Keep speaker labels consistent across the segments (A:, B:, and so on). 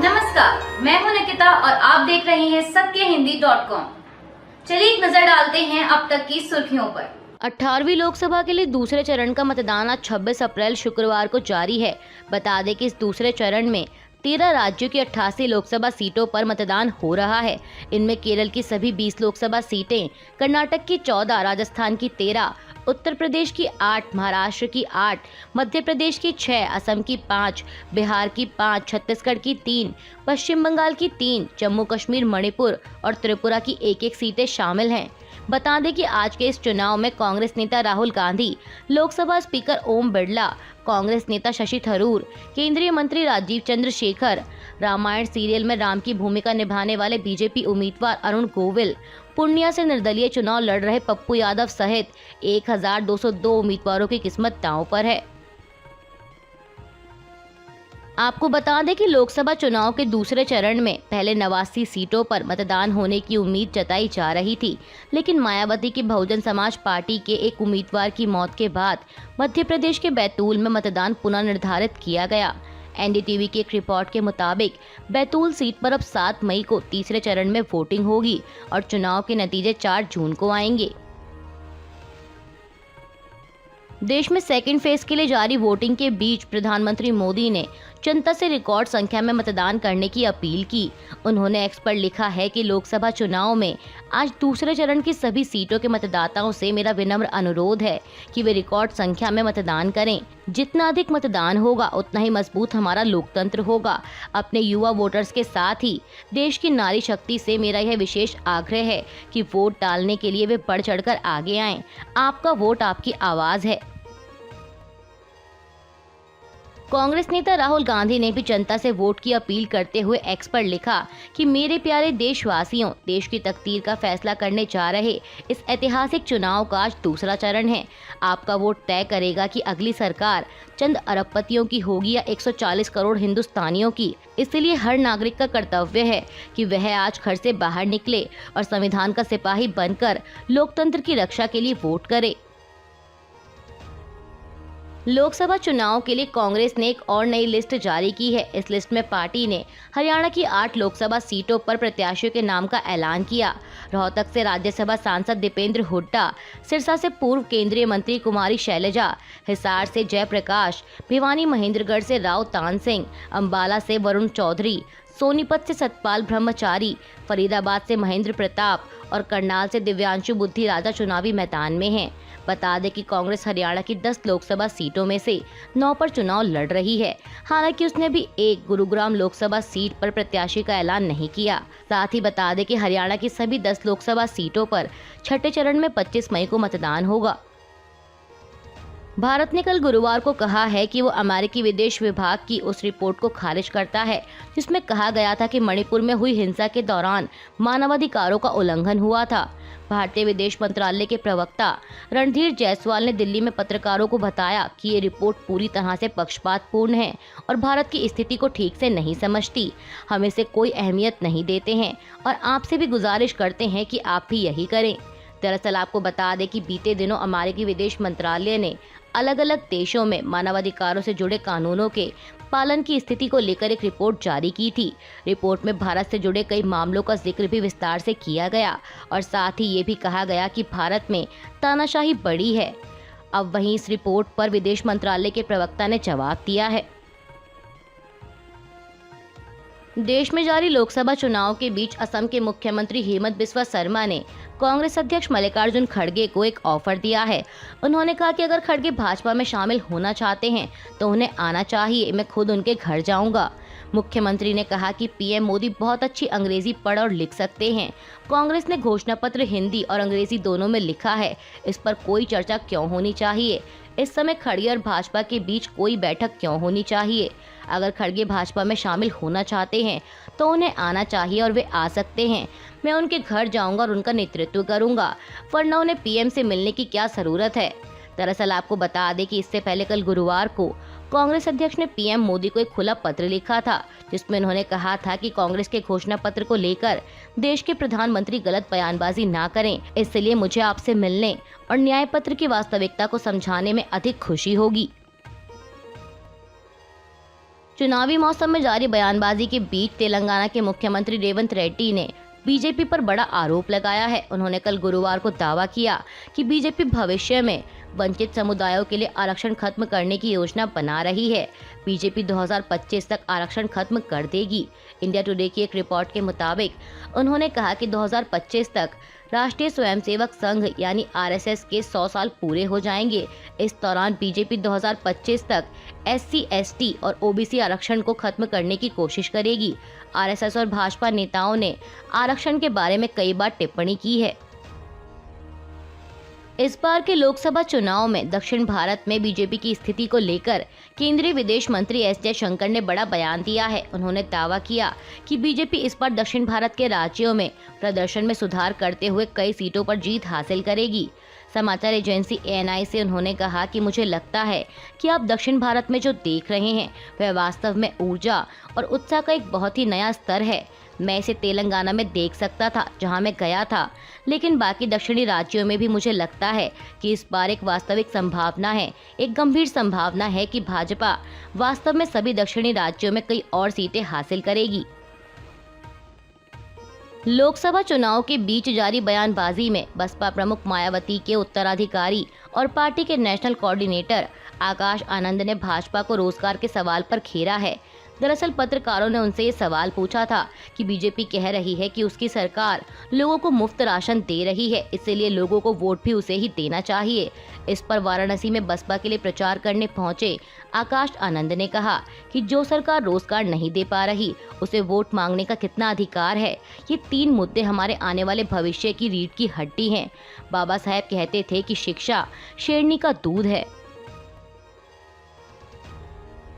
A: नमस्कार, मैं हूं निकिता और आप देख रहे हैं सत्यहिंदी.com। चलिए एक नजर डालते हैं अब तक की सुर्खियों पर।
B: 18वीं लोकसभा के लिए दूसरे चरण का मतदान आज 26 अप्रैल शुक्रवार को जारी है। बता दें कि इस दूसरे चरण में 13 राज्यों की 88 लोकसभा सीटों पर मतदान हो रहा है। इनमें केरल की सभी 20 लोकसभा सीटें, कर्नाटक की 14, राजस्थान की 13, उत्तर प्रदेश की 8, महाराष्ट्र की 8, मध्य प्रदेश की 6, असम की 5, बिहार की 5, छत्तीसगढ़ की 3, पश्चिम बंगाल की 3, जम्मू कश्मीर, मणिपुर और त्रिपुरा की 1-1 सीटें शामिल हैं। बता दें कि आज के इस चुनाव में कांग्रेस नेता राहुल गांधी, लोकसभा स्पीकर ओम बिरला, कांग्रेस नेता शशि थरूर, केंद्रीय मंत्री राजीव चंद्रशेखर, रामायण सीरियल में राम की भूमिका निभाने वाले बीजेपी उम्मीदवार अरुण गोविल, पूर्णिया से निर्दलीय चुनाव लड़ रहे पप्पू यादव सहित 1202 उम्मीदवारों की किस्मत दांव पर है। आपको बता दें कि लोकसभा चुनाव के दूसरे चरण में पहले 89 सीटों पर मतदान होने की उम्मीद जताई जा रही थी, लेकिन मायावती की बहुजन समाज पार्टी के एक उम्मीदवार की मौत के बाद मध्य प्रदेश के बैतूल में मतदान पुनः निर्धारित किया गया। एनडीटीवी की एक रिपोर्ट के मुताबिक बैतूल सीट पर अब 7 मई को तीसरे चरण में वोटिंग होगी और चुनाव के नतीजे 4 जून को आएंगे। देश में सेकेंड फेज के लिए जारी वोटिंग के बीच प्रधानमंत्री मोदी ने जनता से रिकॉर्ड संख्या में मतदान करने की अपील की। उन्होंने एक्स पर लिखा है कि लोकसभा चुनाव में आज दूसरे चरण की सभी सीटों के मतदाताओं से मेरा विनम्र अनुरोध है कि वे रिकॉर्ड संख्या में मतदान करें। जितना अधिक मतदान होगा उतना ही मजबूत हमारा लोकतंत्र होगा। अपने युवा वोटर्स के साथ ही देश की नारी शक्ति से मेरा यह विशेष आग्रह है कि वोट डालने के लिए वे बढ़ चढ़कर आगे आएं। आपका वोट आपकी आवाज है। कांग्रेस नेता राहुल गांधी ने भी जनता से वोट की अपील करते हुए एक्स पर लिखा कि मेरे प्यारे देशवासियों, देश की तकदीर का फैसला करने जा रहे इस ऐतिहासिक चुनाव का आज दूसरा चरण है। आपका वोट तय करेगा कि अगली सरकार चंद अरबपतियों की होगी या 140 करोड़ हिंदुस्तानियों की। इसलिए हर नागरिक का कर्तव्य है कि वह आज घर से बाहर निकले और संविधान का सिपाही बनकर लोकतंत्र की रक्षा के लिए वोट करे। लोकसभा चुनाव के लिए कांग्रेस ने एक और नई लिस्ट जारी की है। इस लिस्ट में पार्टी ने हरियाणा की 8 लोकसभा सीटों पर प्रत्याशियों के नाम का ऐलान किया। रोहतक से राज्यसभा सांसद दीपेंद्र हुड्डा, सिरसा से पूर्व केंद्रीय मंत्री कुमारी शैलजा, हिसार से जयप्रकाश, भिवानी महेंद्रगढ़ से राव तान सिंह, अंबाला से वरुण चौधरी, सोनीपत से सतपाल ब्रह्मचारी, फरीदाबाद से महेंद्र प्रताप और करनाल से दिव्यांशु बुद्धि राजा चुनावी मैदान में हैं। बता दें कि कांग्रेस हरियाणा की 10 लोकसभा सीटों में से 9 पर चुनाव लड़ रही है। हालांकि उसने भी एक गुरुग्राम लोकसभा सीट पर प्रत्याशी का ऐलान नहीं किया। साथ ही बता दें कि हरियाणा की सभी 10 लोकसभा सीटों पर छठे चरण में 25 मई को मतदान होगा। भारत ने कल गुरुवार को कहा है कि वो अमेरिकी विदेश विभाग की उस रिपोर्ट को खारिज करता है जिसमें कहा गया था कि मणिपुर में हुई हिंसा के दौरान मानवाधिकारों का उल्लंघन हुआ था। भारतीय विदेश मंत्रालय के प्रवक्ता रणधीर जायसवाल ने दिल्ली में पत्रकारों को बताया कि ये रिपोर्ट पूरी तरह से पक्षपातपूर्ण है और भारत की स्थिति को ठीक से नहीं समझती। हम इसे कोई अहमियत नहीं देते हैं और आपसे भी गुजारिश करते हैं कि आप भी यही करें। दरअसल आपको बता दें कि बीते दिनों अमेरिकी विदेश मंत्रालय ने अलग अलग देशों में मानवाधिकारों से जुड़े कानूनों के पालन की स्थिति को लेकर एक रिपोर्ट जारी की थी। रिपोर्ट में भारत से जुड़े कई मामलों का जिक्र भी विस्तार से किया गया और साथ ही ये भी कहा गया कि भारत में तानाशाही बढ़ी है। अब वहीं इस रिपोर्ट पर विदेश मंत्रालय के प्रवक्ता ने जवाब दिया है। देश में जारी लोकसभा चुनाव के बीच असम के मुख्यमंत्री हेमंत बिस्वा शर्मा ने कांग्रेस अध्यक्ष मल्लिकार्जुन खड़गे को एक ऑफर दिया है। उन्होंने कहा कि अगर खड़गे भाजपा में शामिल होना चाहते हैं तो उन्हें आना चाहिए, मैं खुद उनके घर जाऊंगा। मुख्यमंत्री ने कहा कि पीएम मोदी बहुत अच्छी अंग्रेजी पढ़ और लिख सकते हैं। कांग्रेस ने घोषणा पत्र हिंदी और अंग्रेजी दोनों में लिखा है। इस पर कोई चर्चा क्यों होनी चाहिए? इस समय खड़गे और भाजपा के बीच कोई बैठक क्यों होनी चाहिए? अगर खड़गे भाजपा में शामिल होना चाहते हैं तो उन्हें आना चाहिए और वे आ सकते हैं। मैं उनके घर जाऊंगा और उनका नेतृत्व करूंगा, वरना उन्हें पीएम से मिलने की क्या जरूरत है। दरअसल आपको बता दें कि इससे पहले कल गुरुवार को कांग्रेस अध्यक्ष ने पीएम मोदी को एक खुला पत्र लिखा था जिसमें उन्होंने कहा था कि कांग्रेस के घोषणा पत्र को लेकर देश के प्रधानमंत्री गलत बयानबाजी ना करें, इसलिए मुझे आपसे मिलने और न्याय पत्र की वास्तविकता को समझाने में अधिक खुशी होगी। चुनावी मौसम में जारी बयानबाजी के बीच तेलंगाना के मुख्यमंत्री रेवंत रेड्डी ने बीजेपी पर बड़ा आरोप लगाया है। उन्होंने कल गुरुवार को दावा किया कि बीजेपी भविष्य में वंचित समुदायों के लिए आरक्षण खत्म करने की योजना बना रही है। बीजेपी 2025 तक आरक्षण खत्म कर देगी। इंडिया टुडे की एक रिपोर्ट के मुताबिक उन्होंने कहा कि 2025 तक राष्ट्रीय स्वयंसेवक संघ यानी आरएसएस के 100 साल पूरे हो जाएंगे। इस दौरान बीजेपी 2025 तक एससी, एसटी और ओबीसी आरक्षण को खत्म करने की कोशिश करेगी। आरएसएस और भाजपा नेताओं ने आरक्षण के बारे में कई बार टिप्पणी की है। इस बार के लोकसभा चुनाव में दक्षिण भारत में बीजेपी की स्थिति को लेकर केंद्रीय विदेश मंत्री एस जयशंकर ने बड़ा बयान दिया है। उन्होंने दावा किया कि बीजेपी इस बार दक्षिण भारत के राज्यों में प्रदर्शन में सुधार करते हुए कई सीटों पर जीत हासिल करेगी। समाचार एजेंसी ANI से उन्होंने कहा कि मुझे लगता है कि आप दक्षिण भारत में जो देख रहे हैं वह वास्तव में ऊर्जा और उत्साह का एक बहुत ही नया स्तर है। मैं इसे तेलंगाना में देख सकता था जहां मैं गया था, लेकिन बाकी दक्षिणी राज्यों में भी मुझे लगता है कि इस बार एक वास्तविक संभावना है, एक गंभीर संभावना है कि भाजपा वास्तव में सभी दक्षिणी राज्यों में कई और सीटें हासिल करेगी। लोकसभा चुनाव के बीच जारी बयानबाजी में बसपा प्रमुख मायावती के उत्तराधिकारी और पार्टी के नेशनल कोऑर्डिनेटर आकाश आनंद ने भाजपा को रोजगार के सवाल पर घेरा है। दरअसल पत्रकारों ने उनसे ये सवाल पूछा था कि बीजेपी कह रही है कि उसकी सरकार लोगों को मुफ्त राशन दे रही है, इसलिए लोगों को वोट भी उसे ही देना चाहिए। इस पर वाराणसी में बसपा के लिए प्रचार करने पहुंचे आकाश आनंद ने कहा कि जो सरकार रोजगार नहीं दे पा रही उसे वोट मांगने का कितना अधिकार है। ये 3 मुद्दे हमारे आने वाले भविष्य की रीढ़ की हड्डी हैं। बाबा साहेब कहते थे कि शिक्षा शेरनी का दूध है।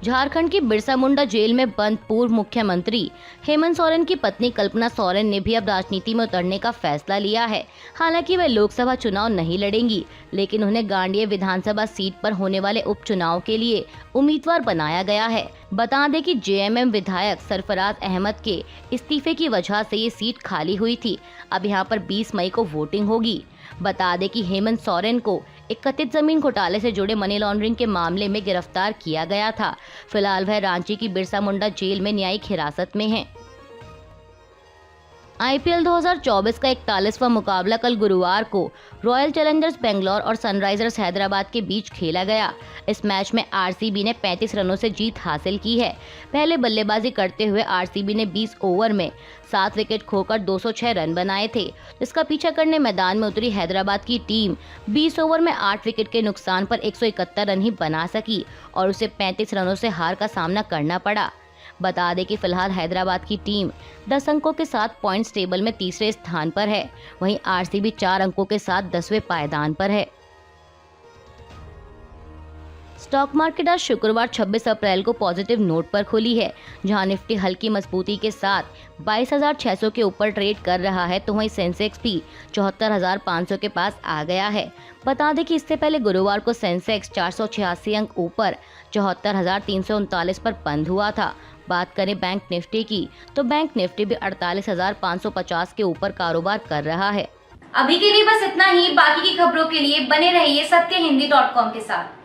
B: झारखंड की बिरसा मुंडा जेल में बंद पूर्व मुख्यमंत्री हेमंत सोरेन की पत्नी कल्पना सोरेन ने भी अब राजनीति में उतरने का फैसला लिया है। हालांकि वे लोकसभा चुनाव नहीं लड़ेंगी, लेकिन उन्हें गांडिया विधानसभा सीट पर होने वाले उपचुनाव के लिए उम्मीदवार बनाया गया है। बता दें कि JMM विधायक सरफराज अहमद के इस्तीफे की वजह से ये सीट खाली हुई थी। अब यहाँ पर 20 मई को वोटिंग होगी। बता दें कि हेमंत सोरेन को एक कथित जमीन घोटाले से जुड़े मनी लॉन्ड्रिंग के मामले में गिरफ्तार किया गया था। फिलहाल वह रांची की बिरसा मुंडा जेल में न्यायिक हिरासत में है। IPL 2024 का 41वां मुकाबला कल गुरुवार को रॉयल चैलेंजर्स बेंगलोर और सनराइजर्स हैदराबाद के बीच खेला गया। इस मैच में RCB ने 35 रनों से जीत हासिल की है। पहले बल्लेबाजी करते हुए RCB ने 20 ओवर में 7 विकेट खोकर 206 रन बनाए थे, जिसका पीछा करने मैदान में उतरी हैदराबाद की टीम 20 ओवर में 8 विकेट के नुकसान पर 171 रन ही बना सकी और उसे 35 रनों से हार का सामना करना पड़ा। बता दें कि फिलहाल हैदराबाद की टीम 10 अंकों के साथ पॉइंट्स टेबल में तीसरे स्थान पर है। वहीं RCB 4 अंकों के साथ 10वें पायदान पर है। स्टॉक मार्केट आज शुक्रवार 26 अप्रैल को पॉजिटिव नोट पर खुली है, जहां निफ्टी हल्की मजबूती के साथ 22,600 के ऊपर ट्रेड कर रहा है, तो वहीं सेंसेक्स भी 74,500 के पास आ गया है। बता दें कि इससे पहले गुरुवार को सेंसेक्स 486 अंक ऊपर 74,339 पर बंद हुआ था। बात करें बैंक निफ्टी की, तो बैंक निफ्टी भी 48,550 के ऊपर कारोबार कर रहा है।
A: अभी के लिए बस इतना ही। बाकी की खबरों के लिए बने रहिए सत्यहिंदी.com के साथ।